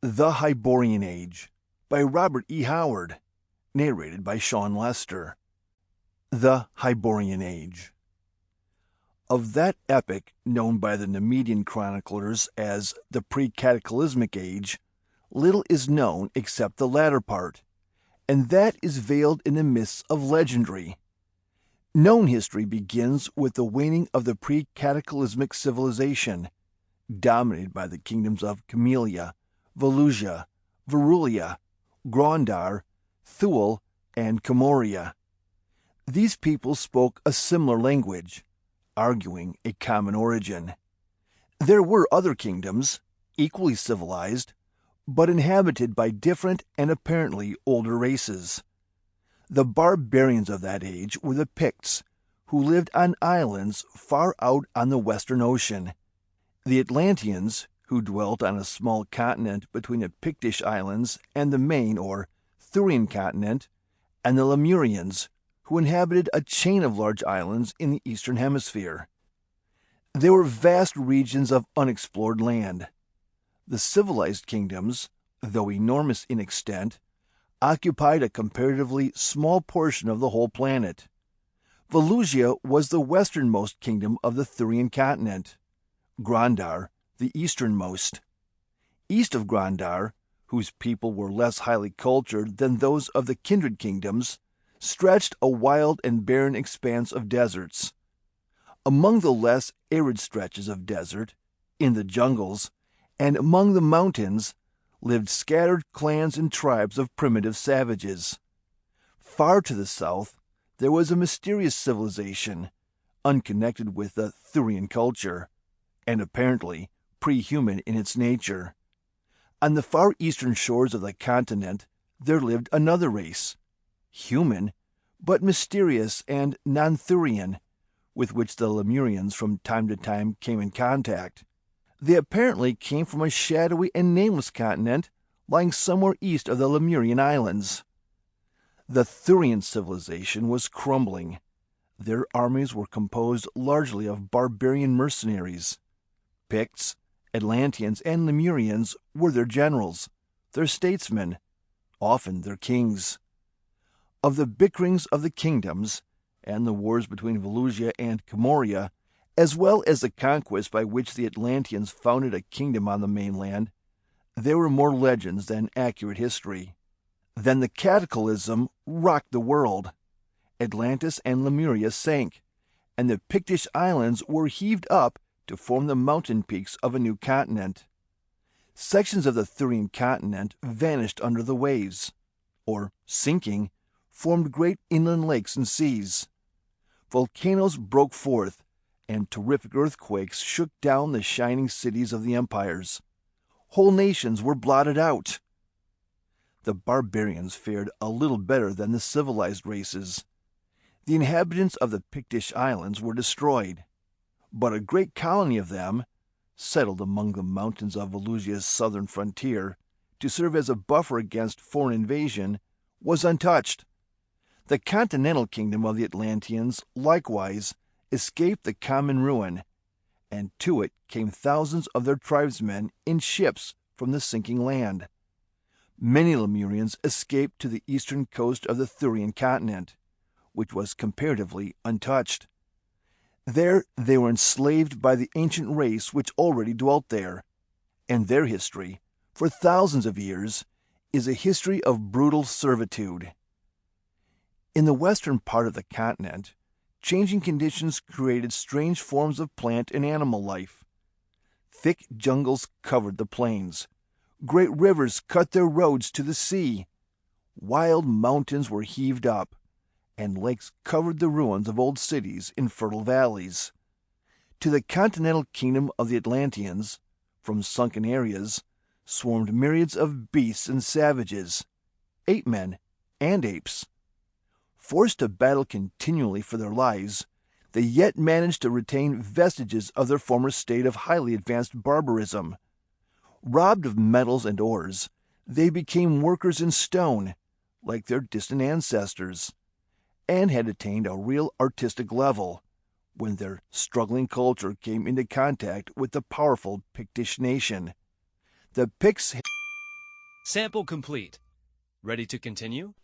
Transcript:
The Hyborian Age by Robert E. Howard, narrated by Sean Lester. The Hyborian Age. Of that epoch known by the Nemedian chroniclers as the pre-cataclysmic age, little is known except the latter part, and that is veiled in the mists of legendary. Known history begins with the waning of the pre-cataclysmic civilization, dominated by the kingdoms of Camellia, Volusia, Verulia, Grondar, Thule, and Camoria. These peoples spoke a similar language, arguing a common origin. There were other kingdoms, equally civilized, but inhabited by different and apparently older races. The barbarians of that age were the Picts, who lived on islands far out on the Western Ocean. The Atlanteans, who dwelt on a small continent between the Pictish Islands and the main or Thurian continent, and the Lemurians, who inhabited a chain of large islands in the Eastern Hemisphere. They were vast regions of unexplored land. The civilized kingdoms, though enormous in extent, occupied a comparatively small portion of the whole planet. Volusia was the westernmost kingdom of the Thurian continent, Grondar the easternmost. East of Grondar, whose people were less highly cultured than those of the kindred kingdoms, stretched a wild and barren expanse of deserts. Among the less arid stretches of desert, in the jungles, and among the mountains, lived scattered clans and tribes of primitive savages. Far to the south, there was a mysterious civilization, unconnected with the Thurian culture, and apparently pre-human in its nature. On the far eastern shores of the continent there lived another race, human, but mysterious and non-Thurian, with which the Lemurians from time to time came in contact. They apparently came from a shadowy and nameless continent lying somewhere east of the Lemurian islands. The Thurian civilization was crumbling. Their armies were composed largely of barbarian mercenaries. Picts, Atlanteans, and Lemurians were their generals, their statesmen, often their kings. Of the bickerings of the kingdoms, and the wars between Volusia and Camoria, as well as the conquest by which the Atlanteans founded a kingdom on the mainland, there were more legends than accurate history. Then the cataclysm rocked the world. Atlantis and Lemuria sank, and the Pictish islands were heaved up to form the mountain peaks of a new continent. Sections of the Thurian continent vanished under the waves, or, sinking, formed great inland lakes and seas. Volcanoes broke forth, and terrific earthquakes shook down the shining cities of the empires. Whole nations were blotted out. The barbarians fared a little better than the civilized races. The inhabitants of the Pictish islands were destroyed, but a great colony of them, settled among the mountains of Volusia's southern frontier to serve as a buffer against foreign invasion, was untouched. The continental kingdom of the Atlanteans likewise escaped the common ruin, and to it came thousands of their tribesmen in ships from the sinking land. Many Lemurians escaped to the eastern coast of the Thurian continent, which was comparatively untouched. There they were enslaved by the ancient race which already dwelt there, and their history, for thousands of years, is a history of brutal servitude. In the western part of the continent, changing conditions created strange forms of plant and animal life. Thick jungles covered the plains. Great rivers cut their roads to the sea. Wild mountains were heaved up, and lakes covered the ruins of old cities in fertile valleys. To the continental kingdom of the Atlanteans, from sunken areas, swarmed myriads of beasts and savages, ape-men and apes. Forced to battle continually for their lives, they yet managed to retain vestiges of their former state of highly advanced barbarism. Robbed of metals and ores, they became workers in stone, like their distant ancestors, and had attained a real artistic level when their struggling culture came into contact with the powerful Pictish nation. The Picts Sample complete. Ready to continue?